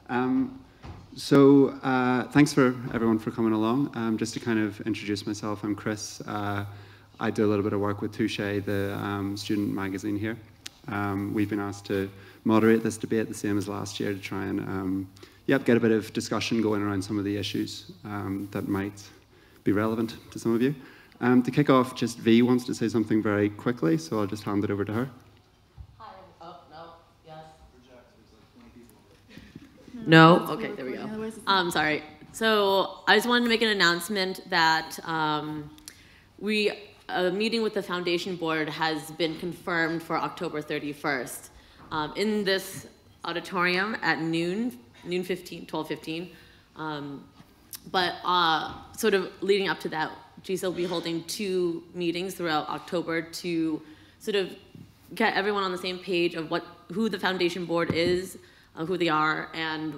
Thanks for everyone for coming along. Just to kind of introduce myself, I'm Chris. I do a little bit of work with Touché, the student magazine here. We've been asked to moderate this debate the same as last year to try and get a bit of discussion going around some of the issues that might be relevant to some of you. To kick off, just V wants to say something very quickly, so I'll just hand it over to her. Hi. Oh, no. Yes. No? Okay, there we go. Sorry. So I just wanted to make an announcement that a meeting with the foundation board has been confirmed for October 31st in this auditorium at noon 12:15. But sort of leading up to that, GISA will be holding 2 meetings throughout October to sort of get everyone on the same page of who the foundation board is, who they are, and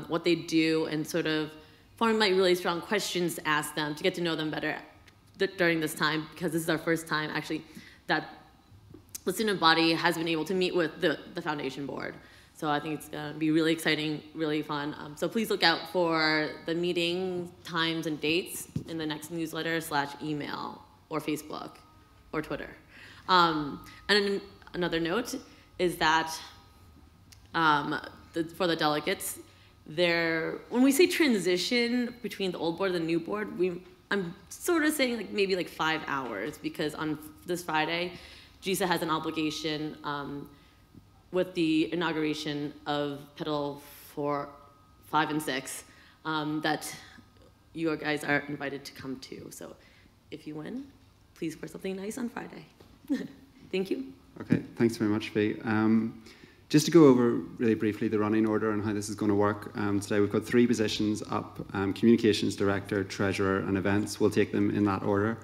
what they do, and sort of formulate really strong questions to ask them to get to know them better during this time, because this is our first time actually that the student body has been able to meet with the foundation board. So I think it's going to be really exciting, really fun. So please look out for the meeting times and dates in the next newsletter / email or Facebook or Twitter. And another note is that for the delegates, when we say transition between the old board and the new board, I'm sort of saying maybe 5 hours, because on this Friday, GISA has an obligation with the inauguration of Petal 4, 5, and 6 that you guys are invited to come to. So if you win, please wear something nice on Friday. Thank you. Okay, thanks very much, Faye. Just to go over really briefly the running order and how this is going to work, today we've got 3 positions up, Communications Director, Treasurer, and Events. We'll take them in that order.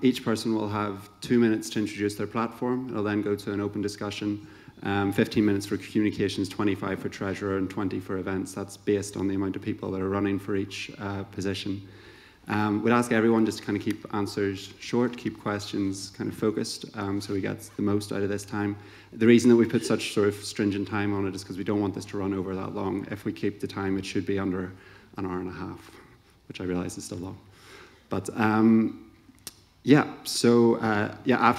Each person will have 2 minutes to introduce their platform. It'll then go to an open discussion, 15 minutes for Communications, 25 for Treasurer, and 20 for Events. That's based on the amount of people that are running for each position. We'd ask everyone just to kind of keep answers short, keep questions kind of focused, so we get the most out of this time. The reason that we put such sort of stringent time on it is because we don't want this to run over that long. If we keep the time, it should be under an hour and a half, which I realize is still long. But after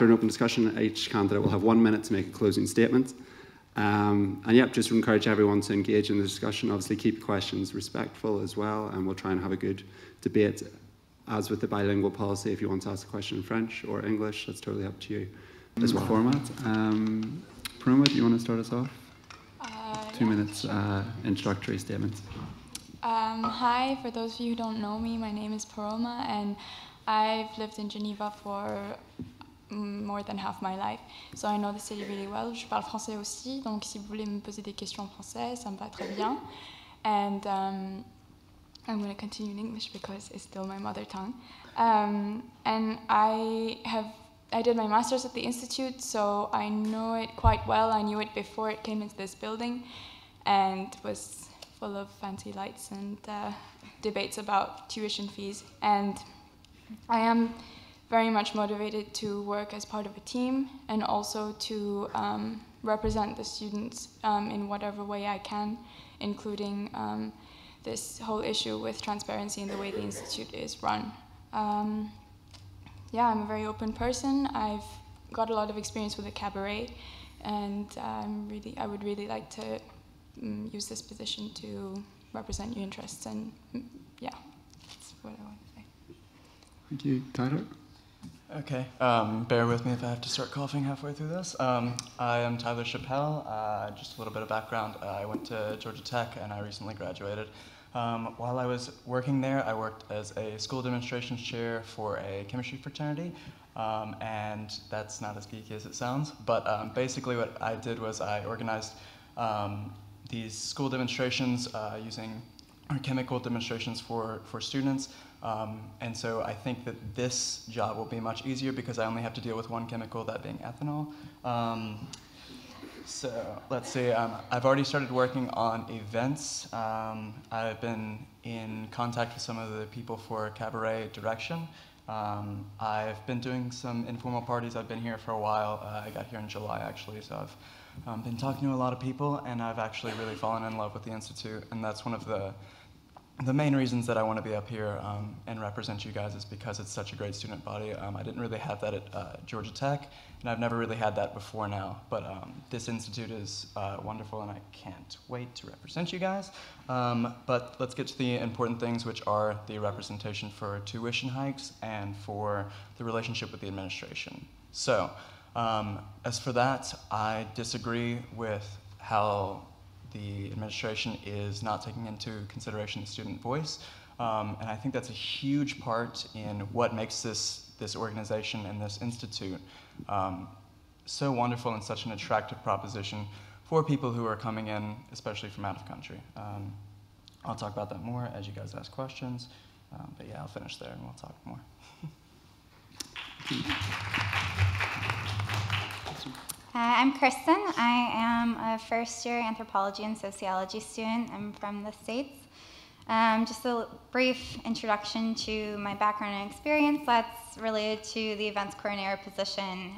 an open discussion, each candidate will have 1 minute to make a closing statement. Just to encourage everyone to engage in the discussion. Obviously keep questions respectful as well, and we'll try and have a good debate. As with the bilingual policy, if you want to ask a question in French or English, that's totally up to you as well. Format. Paroma, do you want to start us off? 2 minutes introductory statements. Hi, for those of you who don't know me, my name is Paroma, and I've lived in Geneva for more than half my life, so I know the city really well. Je parle français aussi, donc si vous voulez me poser des questions en français, ça me va très bien. And I'm going to continue in English because it's still my mother tongue. And I did my master's at the Institute, so I know it quite well. I knew it before it came into this building, and was full of fancy lights and debates about tuition fees. And I am very much motivated to work as part of a team, and also to represent the students in whatever way I can, including this whole issue with transparency in the way the Institute is run. I'm a very open person. I've got a lot of experience with the cabaret, and I would really like to use this position to represent your interests, and that's what I want to say. Thank you. Tyler? Okay, bear with me if I have to start coughing halfway through this. I am Tyler Chappel. Just a little bit of background. I went to Georgia Tech and I recently graduated. While I was working there, I worked as a school demonstrations chair for a chemistry fraternity. And that's not as geeky as it sounds, but basically what I did was I organized these school demonstrations using chemical demonstrations for students. And so I think that this job will be much easier because I only have to deal with one chemical, that being ethanol. So let's see, I've already started working on events. I've been in contact with some of the people for cabaret direction. I've been doing some informal parties. I've been here for a while. I got here in July, actually, so I've been talking to a lot of people, and I've actually really fallen in love with the Institute, and that's one of the main reasons that I want to be up here and represent you guys is because it's such a great student body. I didn't really have that at Georgia Tech, and I've never really had that before now, but this institute is wonderful, and I can't wait to represent you guys. But let's get to the important things, which are the representation for tuition hikes and for the relationship with the administration. So, as for that, I disagree with how the administration is not taking into consideration the student voice. And I think that's a huge part in what makes this organization and this institute so wonderful and such an attractive proposition for people who are coming in, especially from out of country. I'll talk about that more as you guys ask questions. But yeah, I'll finish there and we'll talk more. I'm Kristen. I am a first-year anthropology and sociology student. I'm from the States. Just a brief introduction to my background and experience that's related to the events coordinator position.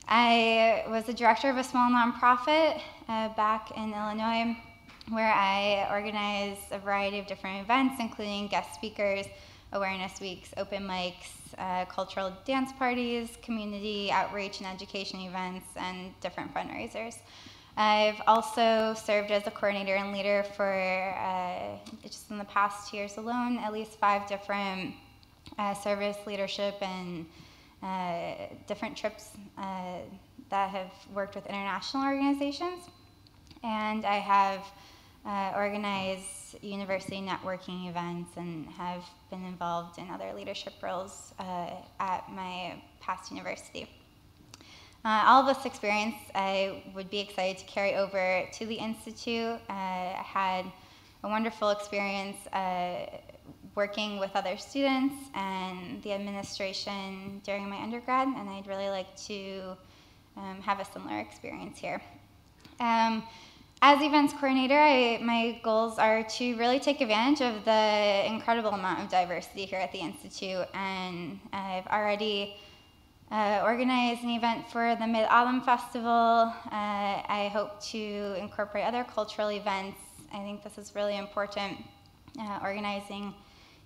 I was the director of a small nonprofit back in Illinois, where I organized a variety of different events, including guest speakers, awareness weeks, open mics, cultural dance parties, community outreach and education events, and different fundraisers. I've also served as a coordinator and leader for, just in the past years alone, at least 5 different service leadership and different trips that have worked with international organizations. And I have organized university networking events and have been involved in other leadership roles at my past university. All of this experience I would be excited to carry over to the Institute. I had a wonderful experience working with other students and the administration during my undergrad, and I'd really like to have a similar experience here. As events coordinator, my goals are to really take advantage of the incredible amount of diversity here at the Institute, and I've already organized an event for the Mid-Autumn Festival. I hope to incorporate other cultural events. I think this is really important, organizing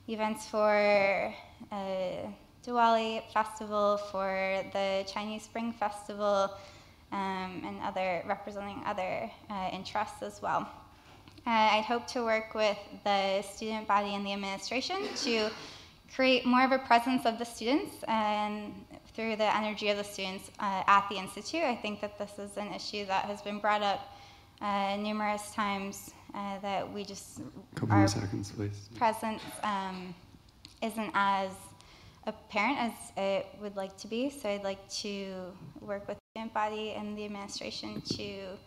events for Diwali Festival, for the Chinese Spring Festival, and representing other interests as well. I'd hope to work with the student body and the administration to create more of a presence of the students and through the energy of the students at the Institute. I think that this is an issue that has been brought up numerous times, that we just, couple more seconds, please. Presence isn't as apparent as it would like to be, so I'd like to work with the student body and the administration to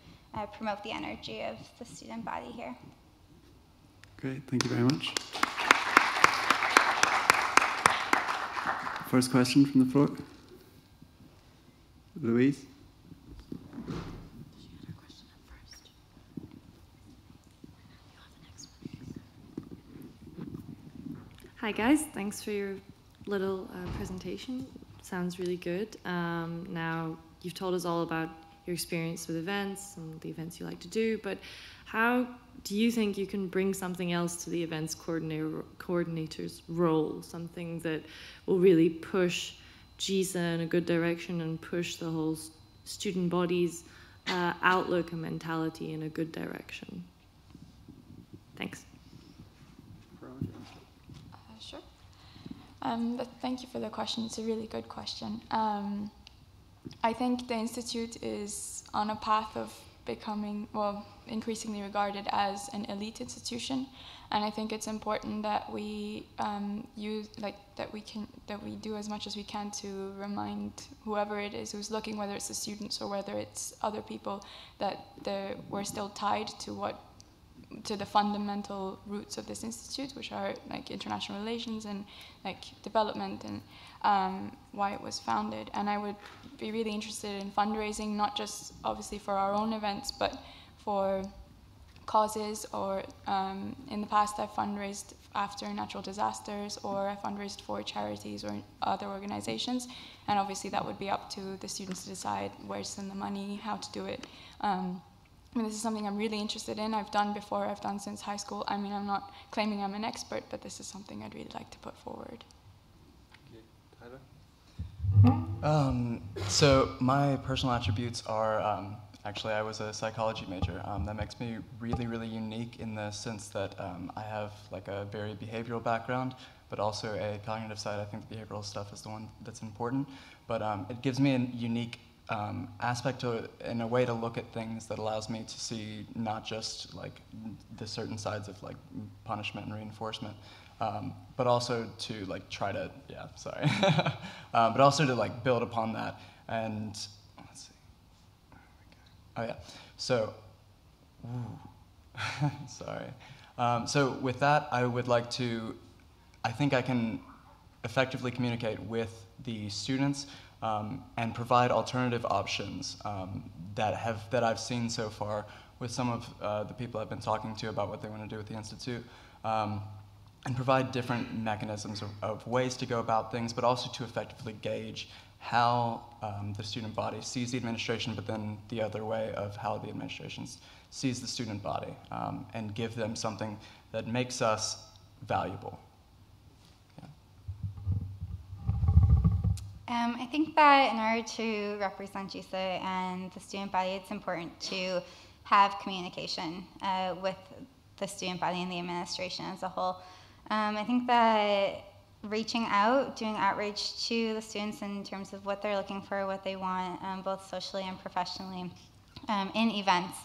promote the energy of the student body here. Great, thank you very much. First question from the floor. Louise? Hi guys, thanks for your little presentation. Sounds really good. Now, you've told us all about your experience with events and the events you like to do, but how do you think you can bring something else to the events coordinator's role, something that will really push GISA in a good direction and push the whole student body's outlook and mentality in a good direction? Thanks. Sure. Thank you for the question. It's a really good question. I think the Institute is on a path of becoming, well, increasingly regarded as an elite institution, and I think it's important that we that we do as much as we can to remind whoever it is who's looking, whether it's the students or whether it's other people, that we're still tied to the fundamental roots of this institute, which are like international relations and like development and why it was founded. And I would be really interested in fundraising, not just obviously for our own events, but for causes, or in the past I've fundraised after natural disasters, or I've fundraised for charities or other organizations. And obviously that would be up to the students to decide where to send the money, how to do it. I mean, this is something I'm really interested in. I've done before, I've done since high school. I mean, I'm not claiming I'm an expert, but this is something I'd really like to put forward. Tyler? So my personal attributes are, actually I was a psychology major. That makes me really, really unique in the sense that I have like a very behavioral background, but also a cognitive side. I think the behavioral stuff is the one that's important, but it gives me a unique aspect to it, in a way to look at things that allows me to see not just like the certain sides of like punishment and reinforcement, but also to like try to, but also to like build upon that. And let's see, oh yeah, so, sorry. So with that, I would like to, I think I can effectively communicate with the students and provide alternative options that I've seen so far with some of the people I've been talking to about what they want to do with the Institute, and provide different mechanisms of ways to go about things, but also to effectively gauge how the student body sees the administration, but then the other way of how the administration sees the student body, and give them something that makes us valuable. I think that in order to represent GISA and the student body, it's important to have communication with the student body and the administration as a whole. I think that reaching out, doing outreach to the students in terms of what they're looking for, what they want, both socially and professionally, in events,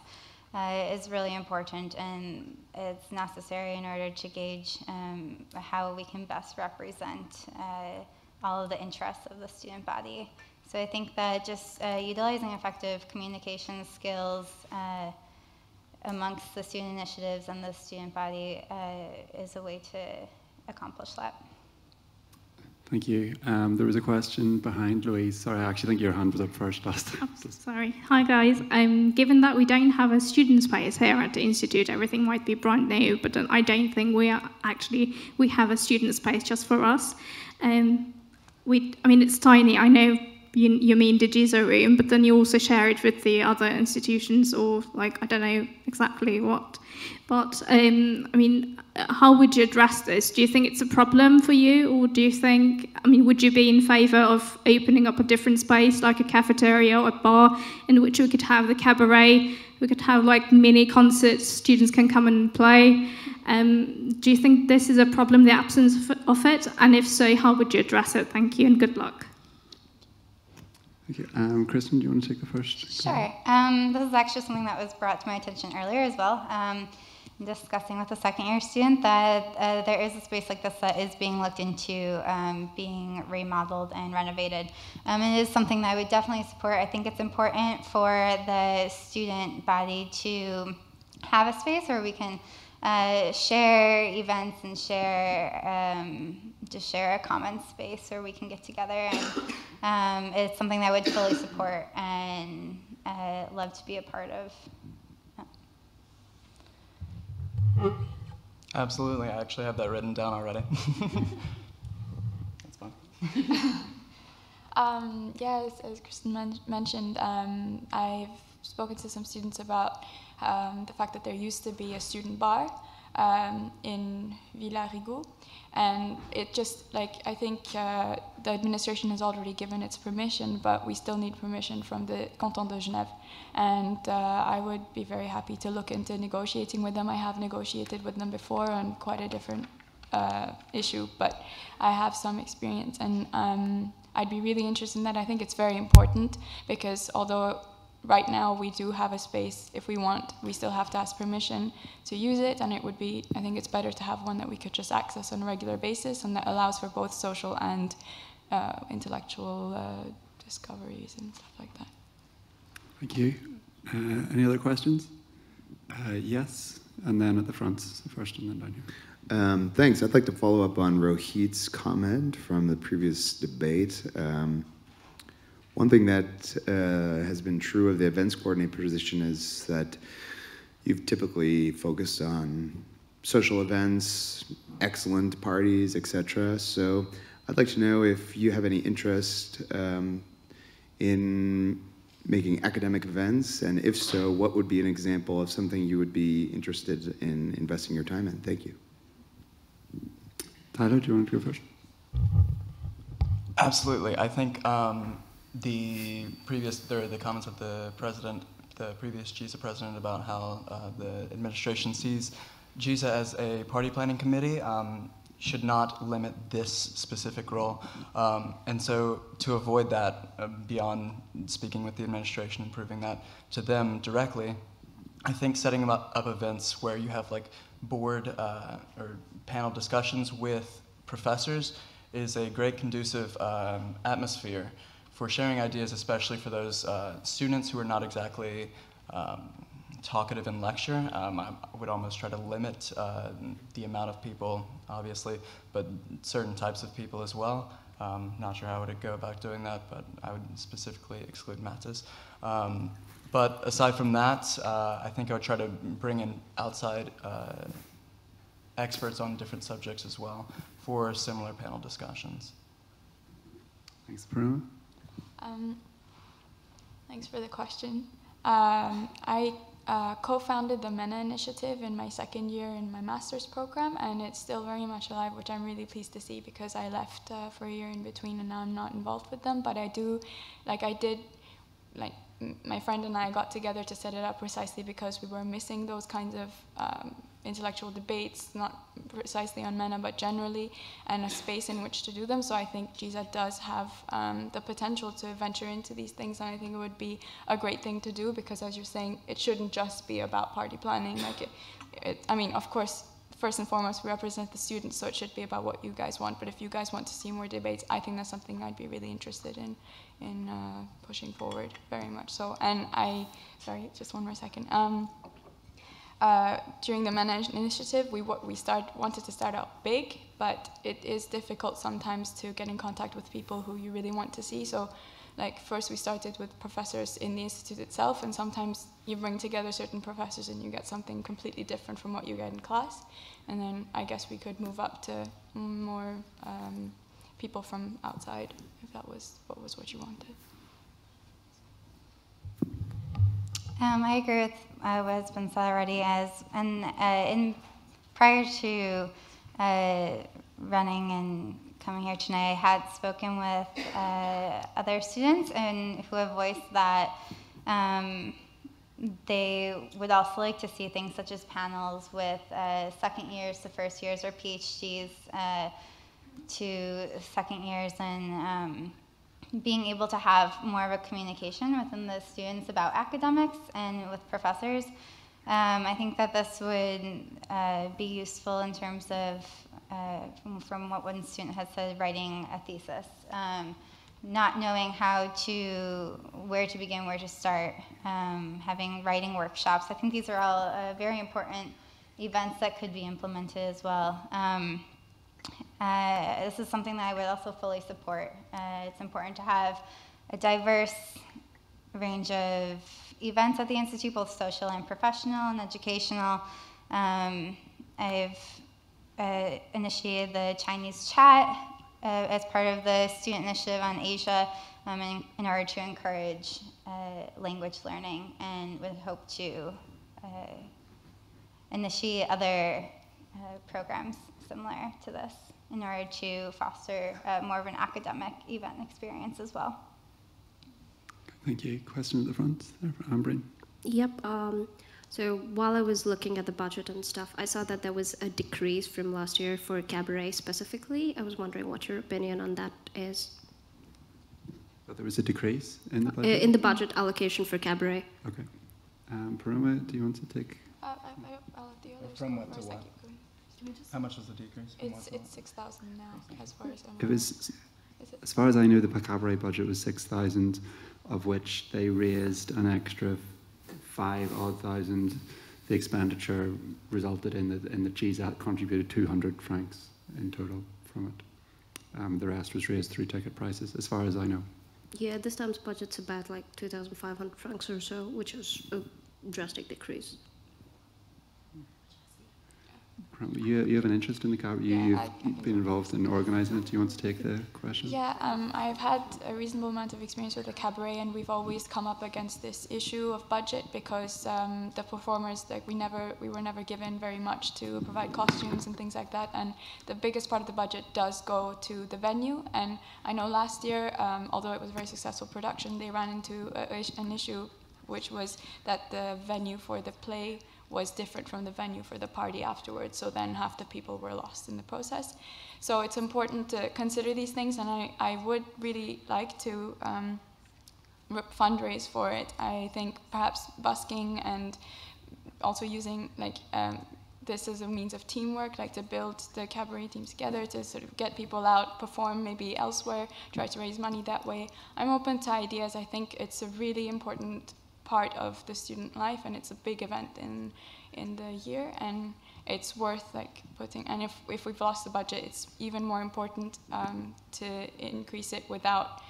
is really important, and it's necessary in order to gauge how we can best represent all of the interests of the student body. So I think that just utilizing effective communication skills amongst the student initiatives and the student body is a way to accomplish that. Thank you. There was a question behind Louise. Sorry, I actually think your hand was up first last time. Oh, sorry. Hi guys. Given that we don't have a student space here at the Institute, everything might be brand new, but I don't think we have a student space just for us. I mean, it's tiny. I know you mean the GISA room, but then you also share it with the other institutions, or like, I don't know exactly what. But I mean, how would you address this? Do you think it's a problem for you, or do you think, I mean, would you be in favour of opening up a different space, like a cafeteria or a bar, in which we could have the cabaret, we could have like mini concerts, students can come and play? Do you think this is a problem, the absence of it? And if so, how would you address it? Thank you and good luck. Okay. Kristen, do you want to take the first? Sure. This is actually something that was brought to my attention earlier as well. Discussing with a second-year student that there is a space like this that is being looked into, being remodeled and renovated. It is something that I would definitely support. I think it's important for the student body to have a space where we can share events and just share a common space where we can get together. And it's something that I would fully support and love to be a part of. Absolutely, I actually have that written down already. That's fun. Yes, as Kristen mentioned, I've spoken to some students about the fact that there used to be a student bar in Villa Rigaud, and it just, like, I think the administration has already given its permission, but we still need permission from the Canton de Genève, and I would be very happy to look into negotiating with them. I have negotiated with them before on quite a different issue, but I have some experience, and I'd be really interested in that. I think it's very important, because although right now we do have a space, if we want, we still have to ask permission to use it, and it would be, I think it's better to have one that we could just access on a regular basis, and that allows for both social and intellectual discoveries and stuff like that. Thank you. Any other questions? Yes, and then at the front first, and then down here. Thanks. I'd like to follow up on Rohit's comment from the previous debate. One thing that has been true of the events coordinator position is that you've typically focused on social events, excellent parties, etc. So I'd like to know if you have any interest in making academic events, and if so, what would be an example of something you would be interested in investing your time in? Thank you. Tyler, do you want to go first? Absolutely. I think the comments of the previous GISA president about how the administration sees GISA as a party planning committee should not limit this specific role. And so to avoid that, beyond speaking with the administration and proving that to them directly, I think setting up events where you have like board or panel discussions with professors is a great conducive atmosphere for sharing ideas, especially for those students who are not exactly talkative in lecture. I would almost try to limit the amount of people, obviously, but certain types of people as well. Not sure how I would go about doing that, but I would specifically exclude matters. But aside from that, I think I would try to bring in outside experts on different subjects as well for similar panel discussions. Thanks, Paroma. Thanks for the question. I co-founded the MENA initiative in my second year in my master's program, and it's still very much alive, which I'm really pleased to see because I left for a year in between and now I'm not involved with them. But my friend and I got together to set it up precisely because we were missing those kinds of intellectual debates, not precisely on MENA, but generally, and a space in which to do them. So I think GISA does have the potential to venture into these things, and I think it would be a great thing to do because, as you're saying, it shouldn't just be about party planning. I mean, of course, first and foremost, we represent the students, so it should be about what you guys want. But if you guys want to see more debates, I think that's something I'd be really interested in pushing forward very much so. And sorry, just one more second. During the MENA initiative, we wanted to start out big, but it is difficult sometimes to get in contact with people who you really want to see. So, first we started with professors in the institute itself, and sometimes you bring together certain professors and you get something completely different from what you get in class. And then I guess we could move up to more people from outside, if that was what you wanted. I agree with what has been said already. Prior to running and coming here tonight, I had spoken with other students and who have voiced that they would also like to see things such as panels with second years to first years or PhDs to second years, and being able to have more of a communication within the students about academics and with professors. I think that this would be useful in terms of, from what one student has said, writing a thesis. Not knowing where to begin, where to start, having writing workshops. I think these are all very important events that could be implemented as well. This is something that I would also fully support. It's important to have a diverse range of events at the Institute, both social and professional and educational. I've initiated the Chinese chat as part of the student initiative on Asia in order to encourage language learning, and would hope to initiate other programs similar to this in order to foster more of an academic event experience as well. Thank you. Question at the front there for Ambreen. Yep. So while I was looking at the budget and stuff, I saw that there was a decrease from last year for cabaret specifically. I was wondering what your opinion on that is. But there was a decrease in the budget? In the budget allocation for cabaret. Okay. Paroma, do you want to take? I'll let the others From go what to first. what? How much was the decrease? It's 6,000 now, as far as I'm It was, as far as I know, the cabaret budget was 6,000, of which they raised an extra 5,000. The expenditure resulted in the GISA contributed 200 francs in total from it. The rest was raised through ticket prices, as far as I know. Yeah, this time's budget's about like 2,500 francs or so, which is a drastic decrease. You have an interest in the cabaret. You've been involved in organising it. Do you want to take the question? Yeah, I've had a reasonable amount of experience with the cabaret, and we've always come up against this issue of budget because the performers, like we were never given very much to provide costumes and things like that, and the biggest part of the budget does go to the venue. And I know last year, although it was a very successful production, they ran into an issue, which was that the venue for the play was different from the venue for the party afterwards, so then half the people were lost in the process. So it's important to consider these things, and I would really like to fundraise for it. I think perhaps busking and also using this as a means of teamwork, like to build the cabaret teams together, to sort of get people out, perform maybe elsewhere, try to raise money that way. I'm open to ideas. I think it's a really important part of the student life, and it's a big event in the year, and it's worth putting. And if we've lost the budget, it's even more important to increase it without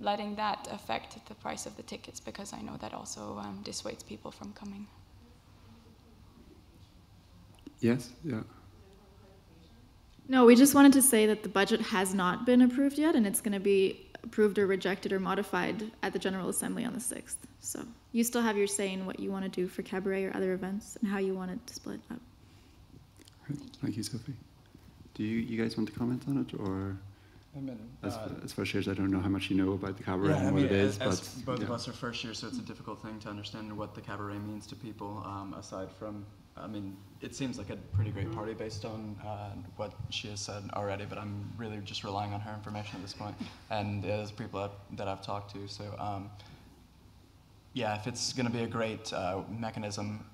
letting that affect the price of the tickets, because I know that also dissuades people from coming. Yes. Yeah. No, we just wanted to say that the budget has not been approved yet, and it's going to be approved or rejected or modified at the General Assembly on the 6th. So you still have your say in what you want to do for cabaret or other events and how you want it to split up. Right. Thank you, Sophie. Do you guys want to comment on it, or? As first years, I don't know how much you know about the cabaret and what it is, but both of us are first years, so it's a difficult thing to understand what the cabaret means to people. Aside from, it seems like a pretty great party based on what she has said already, but I'm really just relying on her information at this point, and as people that I've talked to. So, yeah, if it's going to be a great mechanism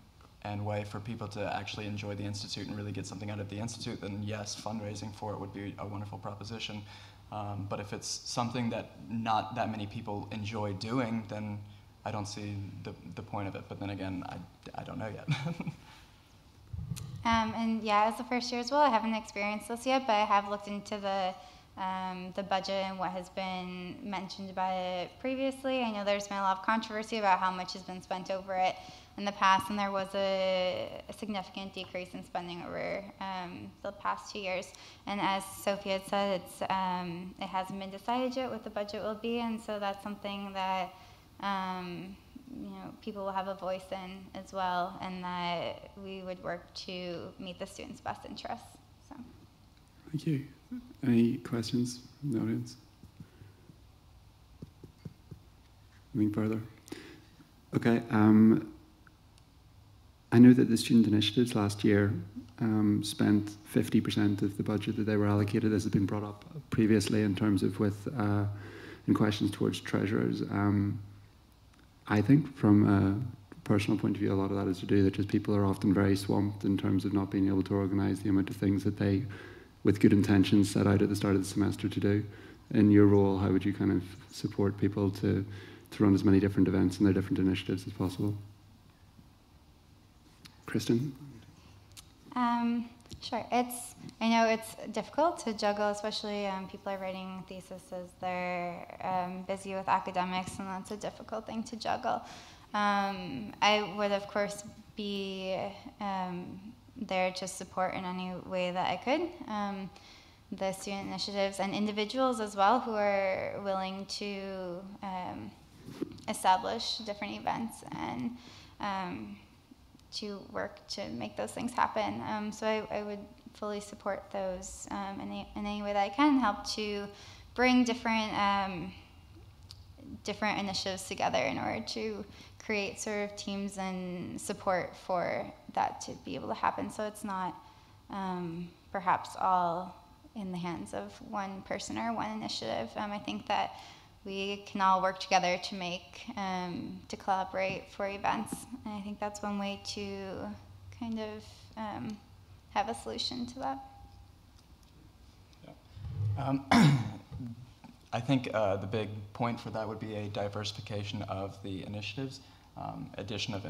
and way for people to actually enjoy the Institute and really get something out of the Institute, then yes, fundraising for it would be a wonderful proposition. But if it's something that not that many people enjoy doing, then I don't see the point of it. But then again, I don't know yet. And yeah, as a first year as well, I haven't experienced this yet, but I have looked into the budget and what has been mentioned about it previously. I know there's been a lot of controversy about how much has been spent over it in the past, and there was a significant decrease in spending over the past 2 years. And as Sophie had said, it hasn't been decided yet what the budget will be, and so that's something that people will have a voice in as well, and that we would work to meet the students' best interests. So. Thank you. Any questions from the audience? Moving further. Okay. I know that the student initiatives last year spent 50% of the budget that they were allocated. This has been brought up previously in terms of in questions towards treasurers. I think from a personal point of view, a lot of that is to do that just people are often very swamped in terms of not being able to organise the amount of things that they, with good intentions, set out at the start of the semester to do. In your role, how would you kind of support people to run as many different events and their different initiatives as possible? Kristen? Sure. I know it's difficult to juggle, especially people are writing theses as they're busy with academics, and that's a difficult thing to juggle. I would, of course, be there to support in any way that I could. The student initiatives and individuals as well who are willing to establish different events and to work to make those things happen. So I would fully support those in any way that I can, help to bring different initiatives together in order to create sort of teams and support for that to be able to happen. So it's not perhaps all in the hands of one person or one initiative. I think that we can all work together to make, to collaborate for events. And I think that's one way to kind of have a solution to that. Yeah. I think the big point for that would be a diversification of the initiatives. Addition of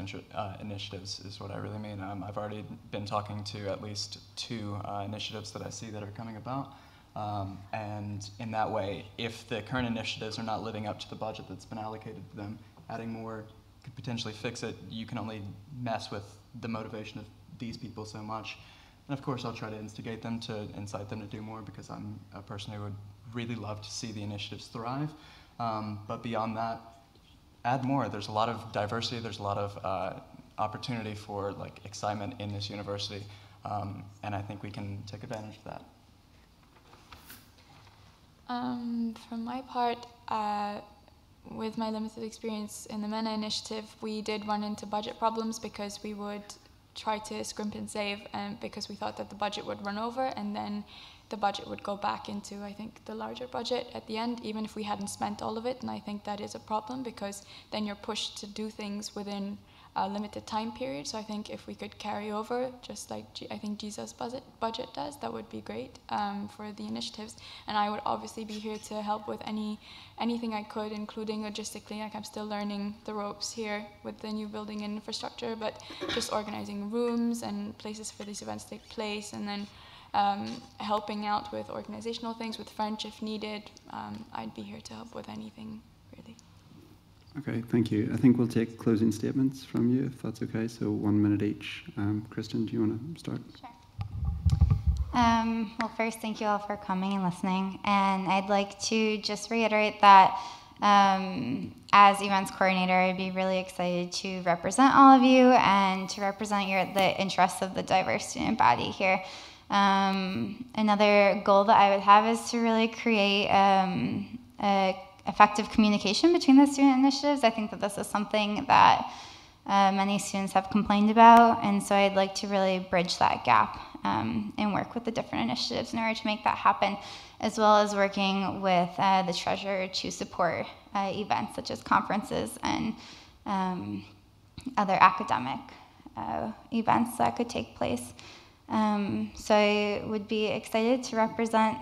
initiatives is what I really mean. I've already been talking to at least 2 initiatives that I see that are coming about. And in that way, if the current initiatives are not living up to the budget that's been allocated to them, adding more could potentially fix it. You can only mess with the motivation of these people so much. And of course, I'll try to instigate them, to incite them to do more, because I'm a person who would really love to see the initiatives thrive. But beyond that, add more. There's a lot of diversity. There's a lot of opportunity for like excitement in this university, and I think we can take advantage of that. For my part, with my limited experience in the MENA initiative, we did run into budget problems because we would try to scrimp and save, because we thought that the budget would run over and then the budget would go back into, I think, the larger budget at the end, even if we hadn't spent all of it. And I think that is a problem, because then you're pushed to do things within a limited time period. So I think if we could carry over, just like I think GISA's budget does, that would be great for the initiatives. And I would obviously be here to help with anything I could, including logistically. Like, I'm still learning the ropes here with the new building and infrastructure, but just organizing rooms and places for these events to take place, and then helping out with organizational things, with French if needed. I'd be here to help with anything, really. Okay, thank you. I think we'll take closing statements from you, if that's okay. So 1 minute each. Kristen, do you want to start? Sure. Well, first, thank you all for coming and listening. And I'd like to just reiterate that as events coordinator, I'd be really excited to represent all of you and to represent the interests of the diverse student body here. Another goal that I would have is to really create effective communication between the student initiatives. I think that this is something that many students have complained about, and so I'd like to really bridge that gap and work with the different initiatives in order to make that happen, as well as working with the treasurer to support events such as conferences and other academic events that could take place. So I would be excited to represent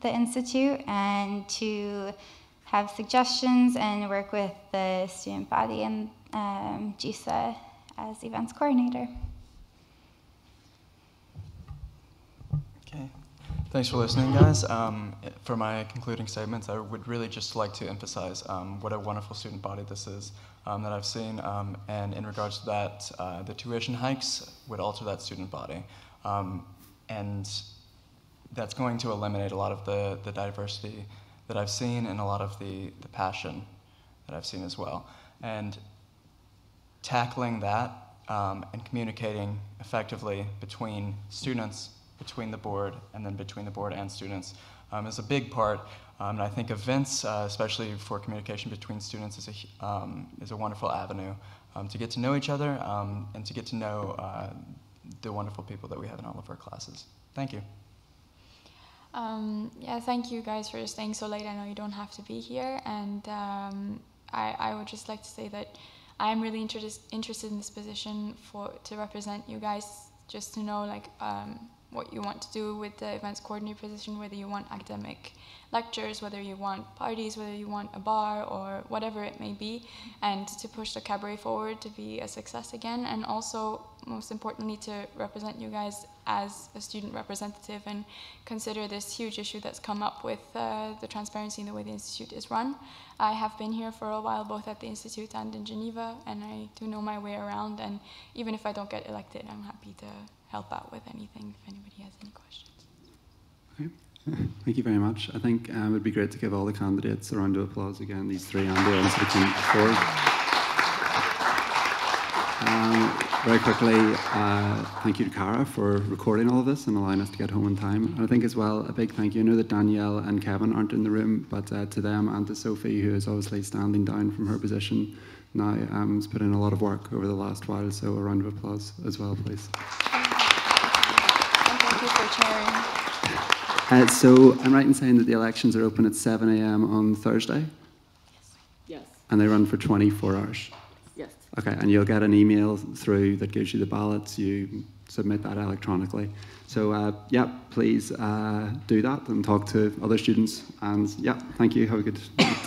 the Institute and to have suggestions and work with the student body and GISA as events coordinator. Okay, thanks for listening, guys. For my concluding statements, I would really just like to emphasize what a wonderful student body this is that I've seen, and in regards to that, the tuition hikes would alter that student body. And that's going to eliminate a lot of the diversity that I've seen and a lot of the passion that I've seen as well. And tackling that and communicating effectively between students, between the board, and then between the board and students is a big part. And I think events, especially for communication between students, is a wonderful avenue to get to know each other and to get to know the wonderful people that we have in all of our classes. Thank you. Yeah, thank you guys for staying so late. I know you don't have to be here, and I would just like to say that I am really interested in this position to represent you guys, just to know like what you want to do with the events coordinator position, whether you want academic lectures, whether you want parties, whether you want a bar, or whatever it may be, and to push the cabaret forward to be a success again, and also, most importantly, to represent you guys as a student representative and consider this huge issue that's come up with the transparency in the way the Institute is run. I have been here for a while, both at the Institute and in Geneva, and I do know my way around, and even if I don't get elected, I'm happy to help out with anything if anybody has any questions. Okay. Thank you very much. I think it would be great to give all the candidates a round of applause again, these three, and the ones that came forward. Very quickly, thank you to Cara for recording all of this and allowing us to get home in time. And I think as well, a big thank you. I know that Danielle and Kevin aren't in the room, but to them and to Sophie, who is obviously standing down from her position now, has put in a lot of work over the last while, so a round of applause as well, please. And thank you for chairing. So I'm right in saying that the elections are open at 7 a.m. on Thursday? Yes. And they run for 24 hours? Yes. Okay, and you'll get an email through that gives you the ballots. You submit that electronically. So, yeah, please do that and talk to other students. And, yeah, thank you. Have a good night.